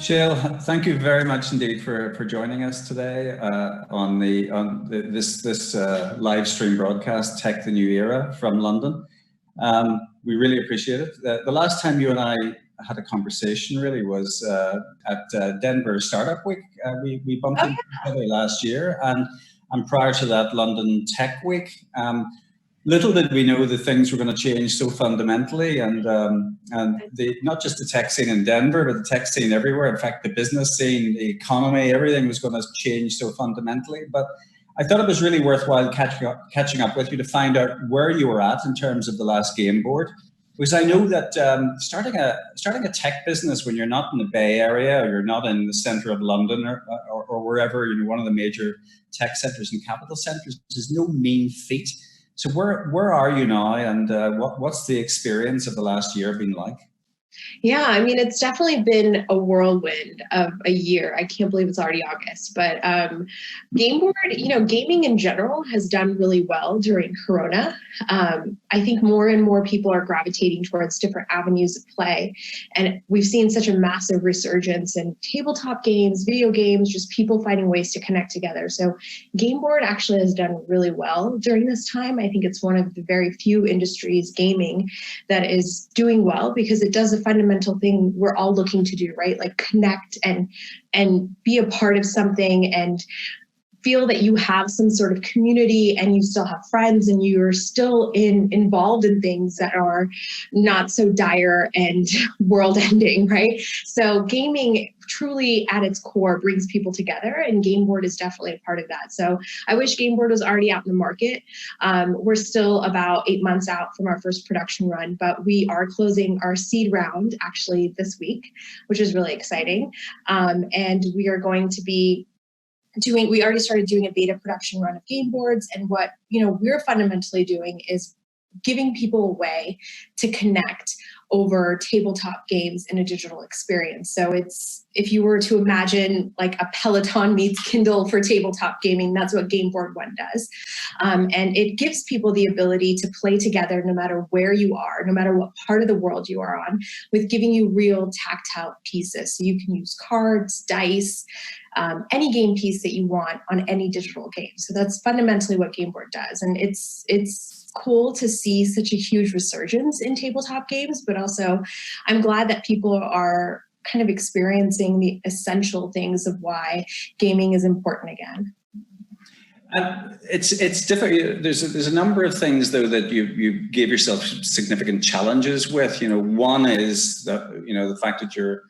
Shail, thank you very much indeed for joining us today on this live stream broadcast, Tech the New Era from London. We really appreciate it. The last time you and I had a conversation really was at Denver Startup Week. We bumped into each other last year, and prior to that, London Tech Week. Little did we know that things were going to change so fundamentally, and not just the tech scene in Denver, but the tech scene everywhere. In fact, the business scene, the economy, everything was going to change so fundamentally. But I thought it was really worthwhile catching up with you to find out where you were at in terms of the last game board. Because I know that starting a tech business when you're not in the Bay Area or you're not in the center of London or wherever, one of the major tech centers and capital centers is no mean feat. So where are you now, and what's the experience of the last year been like? Yeah, I mean, it's definitely been a whirlwind of a year. I can't believe it's already August, but game board, gaming in general has done really well during Corona. I think more and more people are gravitating towards different avenues of play. And we've seen such a massive resurgence in tabletop games, video games, just people finding ways to connect together. So game board actually has done really well during this time. I think it's one of the very few industries, gaming, that is doing well because it does a fundamental thing we're all looking to do, right? Like connect and be a part of something and feel that you have some sort of community and you still have friends and you're still involved in things that are not so dire and world ending, right? So gaming truly at its core brings people together, and game board is definitely a part of that. So I wish game board was already out in the market. We're still about 8 months out from our first production run, but we are closing our seed round actually this week, which is really exciting. And we are going to be we already started doing a beta production run of game boards, and what we're fundamentally doing is giving people a way to connect over tabletop games in a digital experience. So it's, if you were to imagine like a Peloton meets Kindle for tabletop gaming, that's what Game Board One does. And it gives people the ability to play together no matter where you are, no matter what part of the world you are on, with giving you real tactile pieces. So you can use cards, dice, any game piece that you want on any digital game. So that's fundamentally what Game Board does. And it's cool to see such a huge resurgence in tabletop games, but also I'm glad that people are kind of experiencing the essential things of why gaming is important again. It's different. There's a number of things though that you gave yourself significant challenges with. One is the fact that you're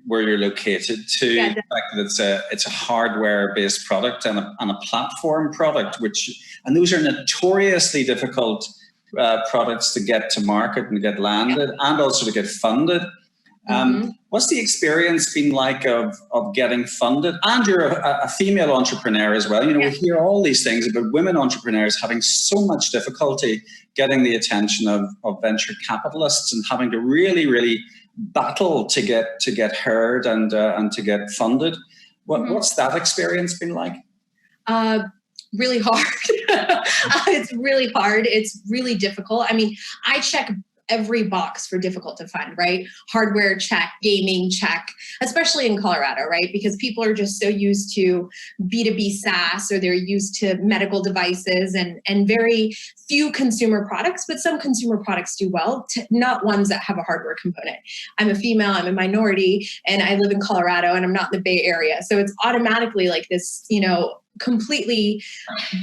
where you're located. Two, the fact that it's a hardware-based product and a platform product, and those are notoriously difficult products to get to market and get landed, and also to get funded. What's the experience been like of getting funded? And you're a female entrepreneur as well. We hear all these things about women entrepreneurs having so much difficulty getting the attention of venture capitalists and having to really battle to get heard and to get funded. What's that experience been like? Really hard. It's really hard. It's really difficult. I mean, I check every box for difficult to fund, right? Hardware check, gaming check, especially in Colorado, right? Because people are just so used to B2B SaaS, or they're used to medical devices and very few consumer products, but some consumer products do well, not ones that have a hardware component. I'm a female, I'm a minority, and I live in Colorado and I'm not in the Bay Area. So it's automatically like this, completely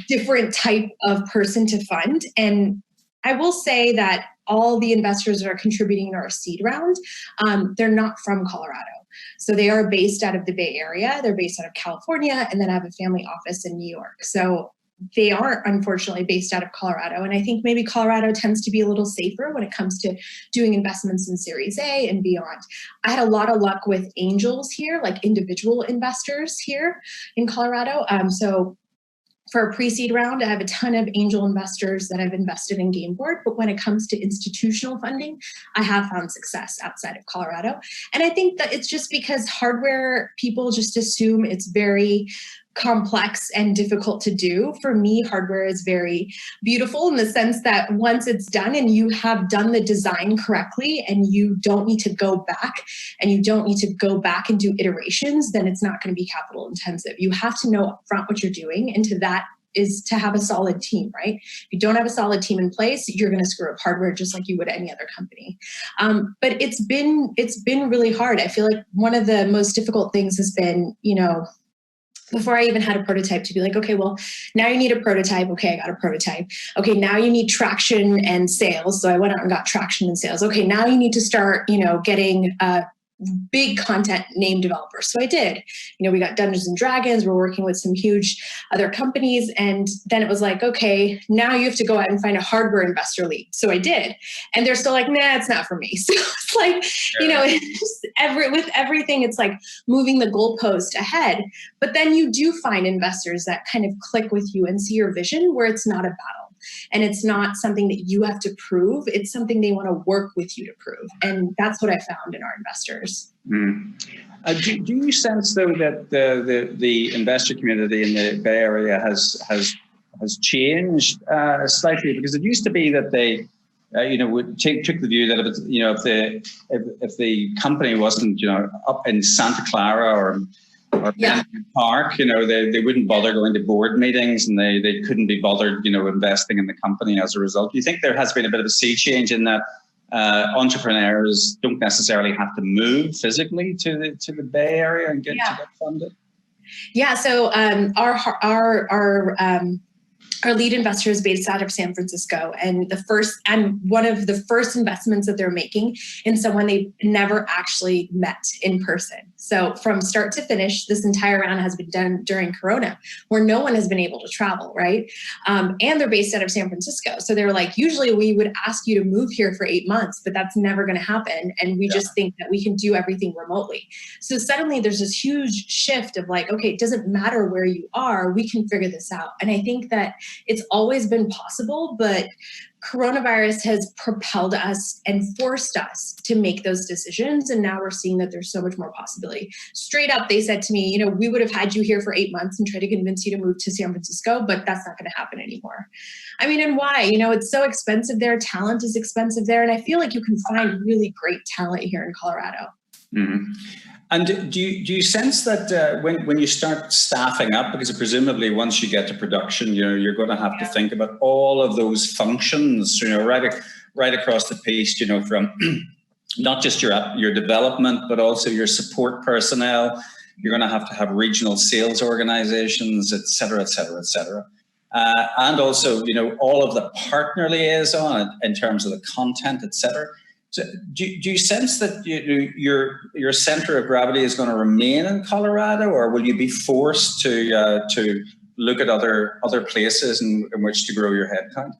different type of person to fund. And I will say that all the investors that are contributing to our seed round, they're not from Colorado. So they are based out of the Bay Area, they're based out of California, and then have a family office in New York. So they aren't, unfortunately, based out of Colorado. And I think maybe Colorado tends to be a little safer when it comes to doing investments in Series A and beyond. I had a lot of luck with angels here, like individual investors here in Colorado. So for a pre-seed round, I have a ton of angel investors that have invested in Game Board, but when it comes to institutional funding, I have found success outside of Colorado. And I think that it's just because hardware, people just assume it's very complex and difficult to do. For me, hardware is very beautiful in the sense that once it's done and you have done the design correctly and you don't need to go back and do iterations, then it's not going to be capital intensive. You have to know upfront what you're doing, and to that is to have a solid team, right? If you don't have a solid team in place, you're going to screw up hardware just like you would any other company. But it's been really hard. I feel like one of the most difficult things has been, before I even had a prototype, to be like, okay, well, now you need a prototype. Okay, I got a prototype. Okay, now you need traction and sales. So I went out and got traction and sales. Okay, now you need to start, getting big content name developers. So I did. We got Dungeons and Dragons. We're working with some huge other companies. And then it was like, okay, now you have to go out and find a hardware investor lead. So I did. And they're still like, nah, it's not for me. So it's like, it's just with everything, it's like moving the goalpost ahead. But then you do find investors that kind of click with you and see your vision, where it's not a battle. And it's not something that you have to prove. It's something they want to work with you to prove. And that's what I found in our investors. Mm. Do you sense, though, that the investor community in the Bay Area has changed slightly? Because it used to be that they would took the view that if the company wasn't up in Santa Clara or Park, they wouldn't bother going to board meetings, and they couldn't be bothered, investing in the company as a result. Do you think there has been a bit of a sea change in that entrepreneurs don't necessarily have to move physically to the Bay Area and to get funded? Yeah. So our lead investor is based out of San Francisco, and one of the first investments that they're making in someone they've never actually met in person. So from start to finish, this entire round has been done during Corona, where no one has been able to travel, right? And they're based out of San Francisco. So they're like, usually we would ask you to move here for 8 months, but that's never going to happen. And we just think that we can do everything remotely. So suddenly there's this huge shift of like, okay, it doesn't matter where you are, we can figure this out. And I think that it's always been possible, but coronavirus has propelled us and forced us to make those decisions. And now we're seeing that there's so much more possibility. Straight up, they said to me, we would have had you here for 8 months and tried to convince you to move to San Francisco, but that's not going to happen anymore. I mean, and why? It's so expensive there. Talent is expensive there. And I feel like you can find really great talent here in Colorado. Mm-hmm. And do you sense that when you start staffing up, because presumably once you get to production, you're going to have to think about all of those functions, right across the piece, from not just your development, but also your support personnel. You're going to have regional sales organizations, et cetera, et cetera, et cetera. And also, all of the partner liaison in terms of the content, et cetera. So do you sense that your center of gravity is going to remain in Colorado, or will you be forced to look at other places in which to grow your headcount?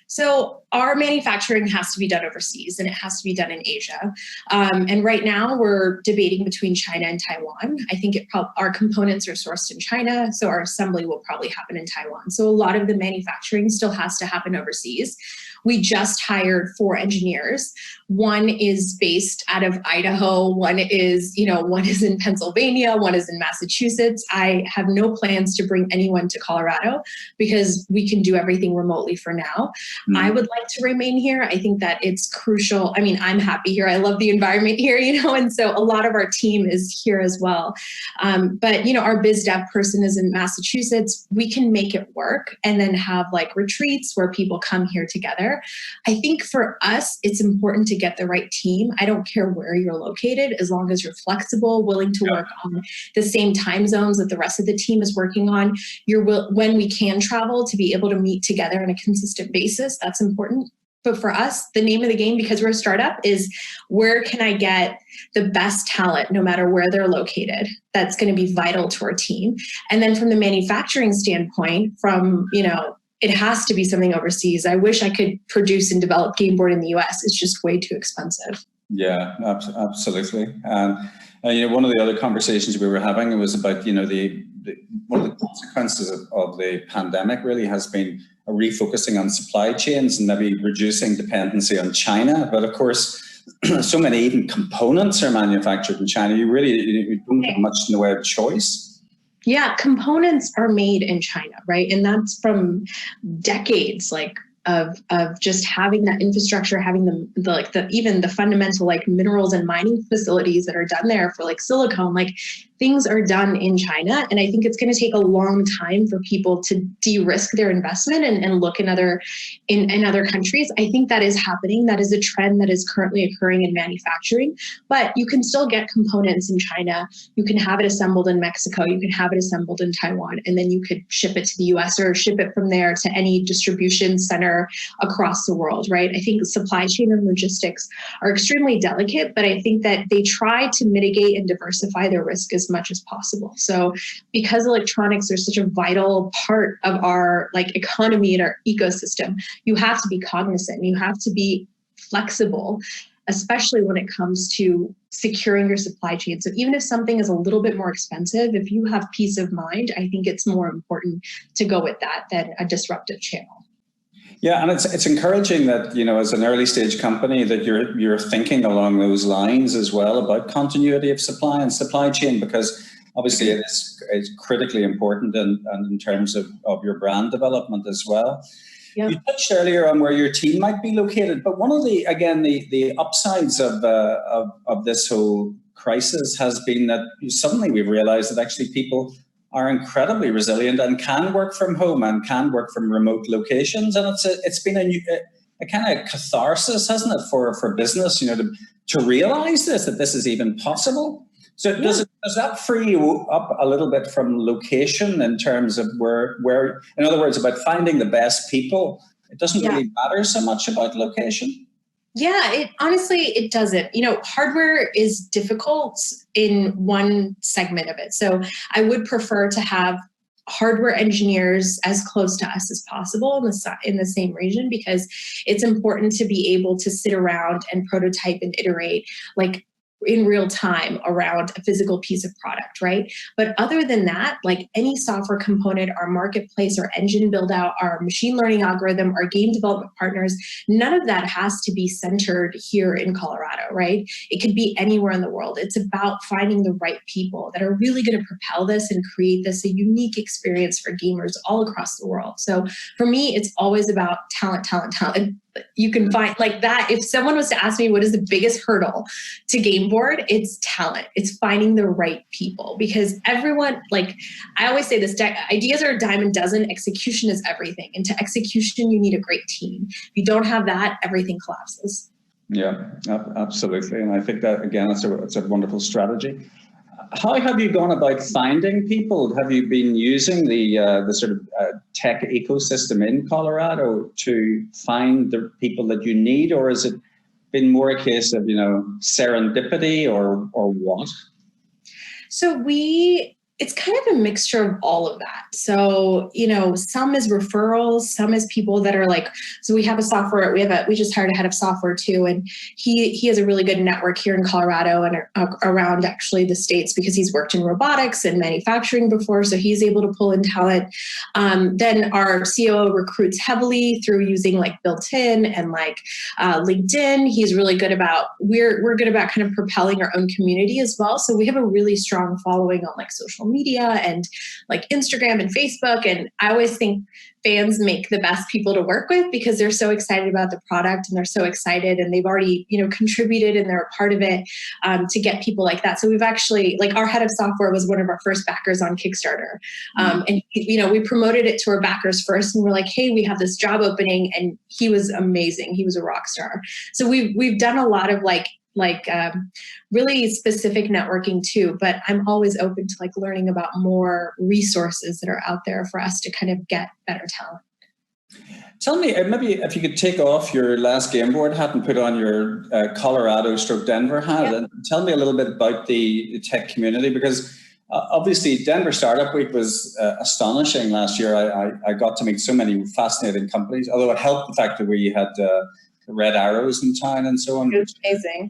So our manufacturing has to be done overseas, and it has to be done in Asia. And right now we're debating between China and Taiwan. I think our components are sourced in China, so our assembly will probably happen in Taiwan. So a lot of the manufacturing still has to happen overseas. We just hired 4 engineers. One is based out of Idaho. One is in Pennsylvania. One is in Massachusetts. I have no plans to bring anyone to Colorado because we can do everything remotely for now. Mm-hmm. I would like to remain here. I think that it's crucial. I mean, I'm happy here. I love the environment here, and so a lot of our team is here as well. But our biz dev person is in Massachusetts. We can make it work and then have retreats where people come here together. I think for us, it's important to get the right team. I don't care where you're located, as long as you're flexible, willing to work on the same time zones that the rest of the team is working on. When we can travel, to be able to meet together on a consistent basis, that's important. But for us, the name of the game, because we're a startup, is where can I get the best talent, no matter where they're located? That's going to be vital to our team. And then from the manufacturing standpoint, it has to be something overseas. I wish I could produce and develop game board in the US. It's just way too expensive. Yeah, absolutely. And one of the other conversations we were having was about, one of the consequences of the pandemic really has been a refocusing on supply chains and maybe reducing dependency on China. But of course, so many even components are manufactured in China. You don't have much in the way of choice. Yeah, components are made in China, right? And that's from decades, like of just having that infrastructure, having even the fundamental like minerals and mining facilities that are done there for like silicone, like things are done in China. And I think it's going to take a long time for people to de-risk their investment and look in other countries. I think that is happening. That is a trend that is currently occurring in manufacturing, but you can still get components in China. You can have it assembled in Mexico. You can have it assembled in Taiwan, and then you could ship it to the US or ship it from there to any distribution center across the world, right? I think supply chain and logistics are extremely delicate, but I think that they try to mitigate and diversify their risk as much as possible. So because electronics are such a vital part of our like economy and our ecosystem, you have to be cognizant, you have to be flexible, especially when it comes to securing your supply chain. So even if something is a little bit more expensive, if you have peace of mind, I think it's more important to go with that than a disruptive channel. Yeah, and it's encouraging that, you know, as an early stage company, that you're thinking along those lines as well about continuity of supply and supply chain, because obviously it's critically important in terms of your brand development as well. Yeah. You touched earlier on where your team might be located, but one of the upsides of this whole crisis has been that suddenly we've realized that actually people are incredibly resilient and can work from home and can work from remote locations. And it's been a kind of catharsis, hasn't it, for business, you know, to realize that this is even possible. So does that free you up a little bit from location in terms of where, in other words, about finding the best people? It doesn't really matter so much about location. Yeah, it doesn't. You know, hardware is difficult in one segment of it. So I would prefer to have hardware engineers as close to us as possible in the same region, because it's important to be able to sit around and prototype and iterate like in real time around a physical piece of product, right? But other than that, like any software component, our marketplace, our engine build out, our machine learning algorithm, our game development partners, none of that has to be centered here in Colorado, right? It could be anywhere in the world. It's about finding the right people that are really going to propel this and create this a unique experience for gamers all across the world. So for me, it's always about talent. You can find like that. If someone was to ask me what is the biggest hurdle to game board, it's talent. It's finding the right people, because everyone, like I always say this, ideas are a dime a dozen, execution is everything. And to execution, you need a great team. If you don't have that, everything collapses. Yeah, absolutely. And I think that, again, it's a wonderful strategy. How have you gone about finding people? Have you been using the sort of tech ecosystem in Colorado to find the people that you need, or has it been more a case of, you know, serendipity or what? So it's kind of a mixture of all of that. So, you know, some is referrals, some is people that are like, so we have a software, we just hired a head of software too. And he has a really good network here in Colorado and around actually the States, because he's worked in robotics and manufacturing before. So he's able to pull in talent. Then our COO recruits heavily through using like built-in and like LinkedIn. He's really good about, we're good about kind of propelling our own community as well. So we have a really strong following on like social media and like Instagram and Facebook. And I always think fans make the best people to work with, because they're so excited about the product and they're so excited and they've already, you know, contributed and they're a part of it, to get people like that. So we've actually, like our head of software was one of our first backers on Kickstarter. And, you know, we promoted it to our backers first and we're like, hey, we have this job opening, and he was amazing. He was a rock star. So we've done a lot of like really specific networking too, but I'm always open to like learning about more resources that are out there for us to kind of get better talent. Tell me, maybe if you could take off your last game board hat and put on your Colorado/Denver hat, and tell me a little bit about the tech community, because obviously Denver Startup Week was astonishing last year. I got to meet so many fascinating companies, although it helped the fact that we had red arrows in town and so on. It was amazing.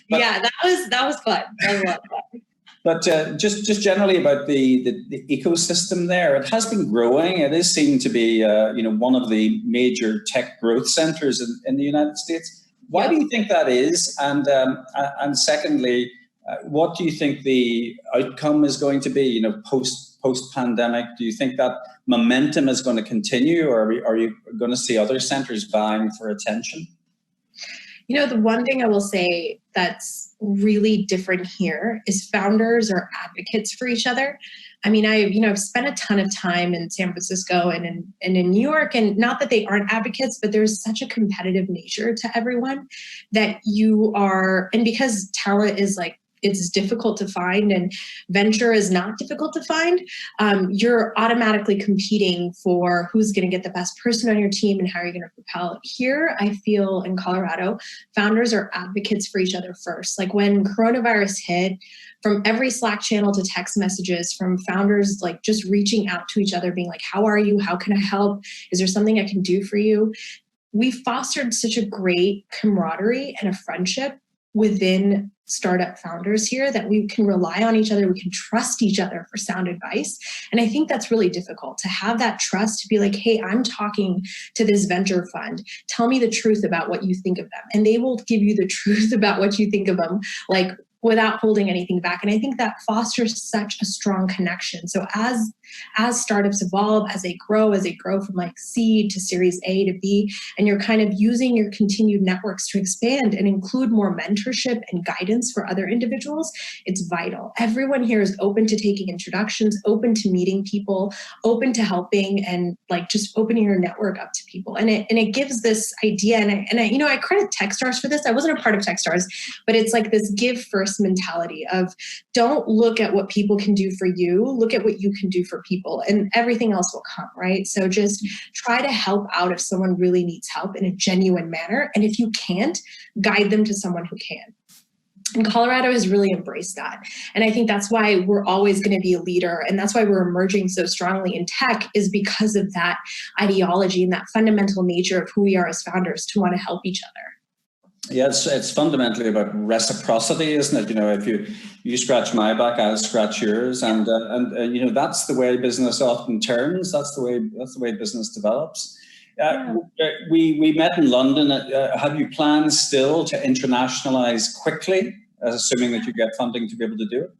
Yeah, that was fun. That was a lot of fun. But just generally about the ecosystem there, it has been growing. It is seen to be one of the major tech growth centers in the United States. Why do you think that is? And secondly, What do you think the outcome is going to be? You know, post pandemic, do you think that momentum is going to continue, or are you going to see other centers vying for attention? You know, the one thing I will say that's really different here is founders are advocates for each other. I mean, I've spent a ton of time in San Francisco and in New York, and not that they aren't advocates, but there's such a competitive nature to everyone that you are, and because talent is like, it's difficult to find and venture is not difficult to find, you're automatically competing for who's going to get the best person on your team and how you're going to propel. Here, I feel in Colorado, founders are advocates for each other first. Like when coronavirus hit, from every Slack channel to text messages from founders, like just reaching out to each other, being like, how are you? How can I help? Is there something I can do for you? We fostered such a great camaraderie and a friendship within startup founders here that we can rely on each other. We can trust each other for sound advice. And I think that's really difficult to have that trust, to be like, hey, I'm talking to this venture fund. Tell me the truth about what you think of them. And they will give you the truth about what you think of them, like without holding anything back. And I think that fosters such a strong connection. So as startups evolve, as they grow from like seed to series A to B, and you're kind of using your continued networks to expand and include more mentorship and guidance for other individuals, it's vital. Everyone here is open to taking introductions, open to meeting people, open to helping, and like just opening your network up to people. And it gives this idea, and I credit Techstars for this. I wasn't a part of Techstars, but it's like this give first mentality of don't look at what people can do for you, look at what you can do for people, and everything else will come, right? So just try to help out if someone really needs help in a genuine manner. And if you can't, guide them to someone who can. And Colorado has really embraced that. And I think that's why we're always going to be a leader. And that's why we're emerging so strongly in tech, is because of that ideology and that fundamental nature of who we are as founders to want to help each other. Yeah, it's fundamentally about reciprocity, isn't it? You know, if you scratch my back, I'll scratch yours, and you know, that's the way business often turns. That's the way business develops. We met in London. Have you plans still to internationalize quickly, assuming that you get funding to be able to do it?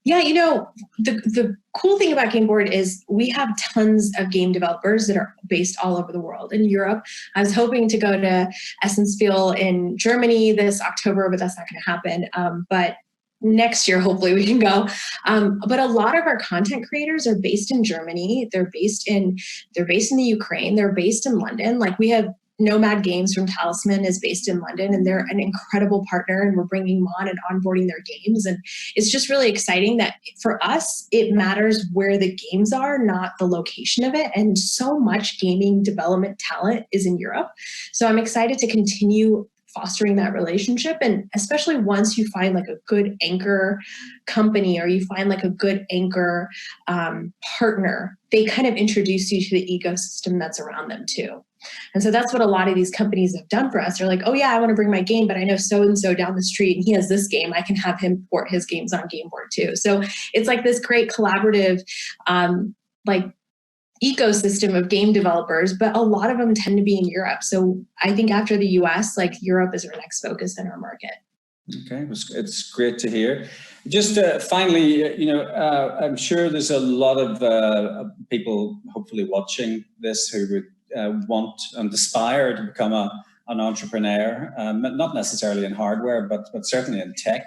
Yeah, you know, the cool thing about Gameboard is we have tons of game developers that are based all over the world. In Europe, I was hoping to go to Essensspiel in Germany this October, but that's not going to happen. But next year, hopefully we can go. But a lot of our content creators are based in Germany. They're based in the Ukraine. They're based in London. Like we have Nomad Games from Talisman is based in London, and they're an incredible partner, and we're bringing them on and onboarding their games. And it's just really exciting that for us, it matters where the games are, not the location of it. And so much gaming development talent is in Europe. So I'm excited to continue fostering that relationship. And especially once you find like a good anchor company, or you find like a good anchor partner, they kind of introduce you to the ecosystem that's around them too. And so that's what a lot of these companies have done for us. They're like, oh yeah, I want to bring my game, but I know so-and-so down the street and he has this game. I can have him port his games on Gameboard too. So it's like this great collaborative like ecosystem of game developers, but a lot of them tend to be in Europe. So I think after the US, like Europe is our next focus in our market. Okay, it's great to hear. Just finally, you know, I'm sure there's a lot of people hopefully watching this who would want and aspire to become an entrepreneur, not necessarily in hardware, but certainly in tech.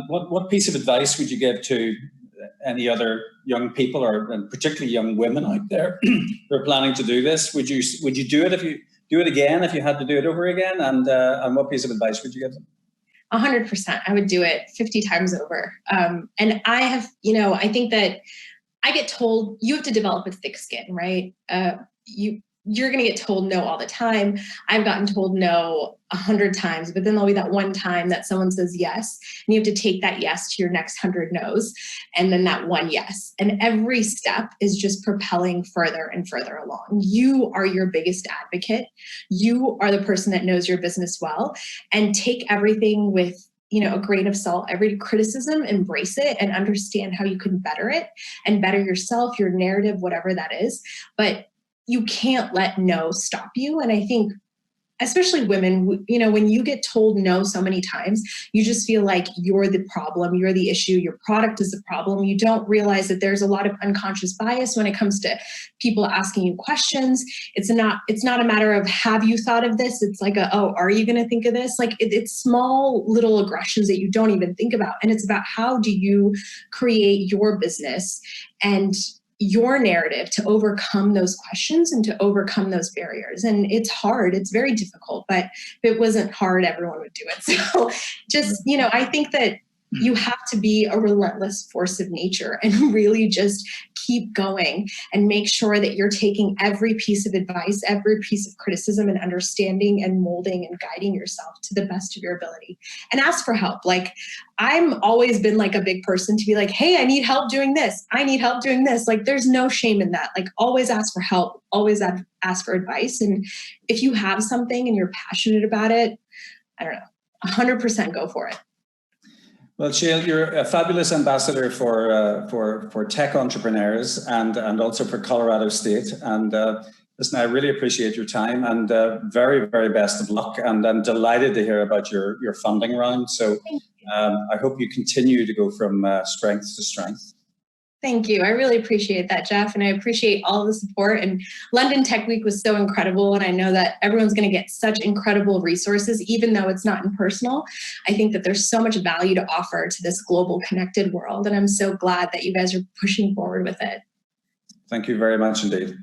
What piece of advice would you give to any other young people, and particularly young women out there who are planning to do this? Would you do it if you do it again, if you had to do it over again? And what piece of advice would you give them? 100%. I would do it 50 times over. And I have, you know, I think that I get told you have to develop a thick skin, right? You're going to get told no all the time. I've gotten told no 100 times, but then there'll be that one time that someone says yes, and you have to take that yes to your next 100 no's, and then that one yes. And every step is just propelling further and further along. You are your biggest advocate. You are the person that knows your business well, and take everything with, you know, a grain of salt. Every criticism, embrace it and understand how you can better it and better yourself, your narrative, whatever that is. But you can't let no stop you. And I think especially women, you know, when you get told no so many times, you just feel like you're the problem, you're the issue, your product is the problem. You don't realize that there's a lot of unconscious bias when it comes to people asking you questions. It's not a matter of, have you thought of this? It's like, oh, are you going to think of this? Like it's small little aggressions that you don't even think about. And it's about, how do you create your business and your narrative to overcome those questions and to overcome those barriers. And it's hard, it's very difficult, but if it wasn't hard, everyone would do it. So just, you know, I think that you have to be a relentless force of nature and really just keep going and make sure that you're taking every piece of advice, every piece of criticism and understanding and molding and guiding yourself to the best of your ability, and ask for help. Like I'm always been like a big person to be like, hey, I need help doing this. I need help doing this. Like there's no shame in that. Like always ask for help, always ask for advice. And if you have something and you're passionate about it, I don't know, 100% go for it. Well, Shail, you're a fabulous ambassador for tech entrepreneurs and also for Colorado State. And listen, I really appreciate your time, and very, very best of luck. And I'm delighted to hear about your funding round. So I hope you continue to go from strength to strength. Thank you. I really appreciate that, Jeff. And I appreciate all the support. And London Tech Week was so incredible. And I know that everyone's going to get such incredible resources, even though it's not in personal. I think that there's so much value to offer to this global connected world. And I'm so glad that you guys are pushing forward with it. Thank you very much indeed.